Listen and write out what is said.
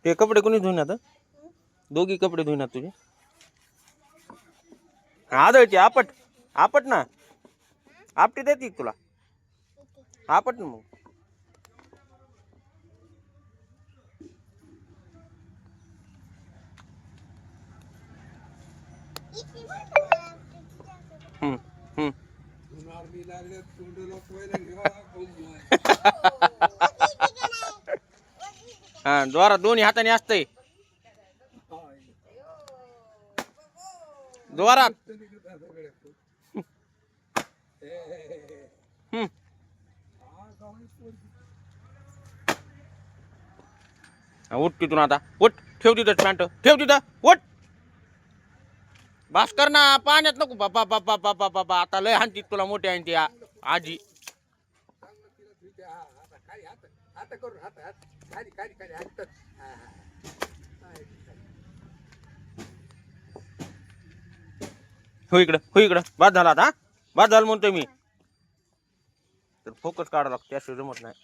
ते कपडे कोणी धुईन आता? दोघी कपडे धुईनात तुझे? आदळची आपट आपट ना, आपटी देते तुला, आपट ना मग. हम्म हम्म हा जोरात दोन्ही हाताने असतंय, जोरात. उठ तिथून आता, उठ, ठेव तिथं पॅन्ट, ठेव तिथं, उठ. बास कर ना, पाण्यात नको. बाबा बाबा बाबा बाबा, आता लय हाणती तुला मोठी आहे ती आजी. हो इकडं, हो इकडं. बाद झाला आता, बाद झालं म्हणतोय मी. तर फोकस काढावं लागतं, त्याशिवाय जमत नाही.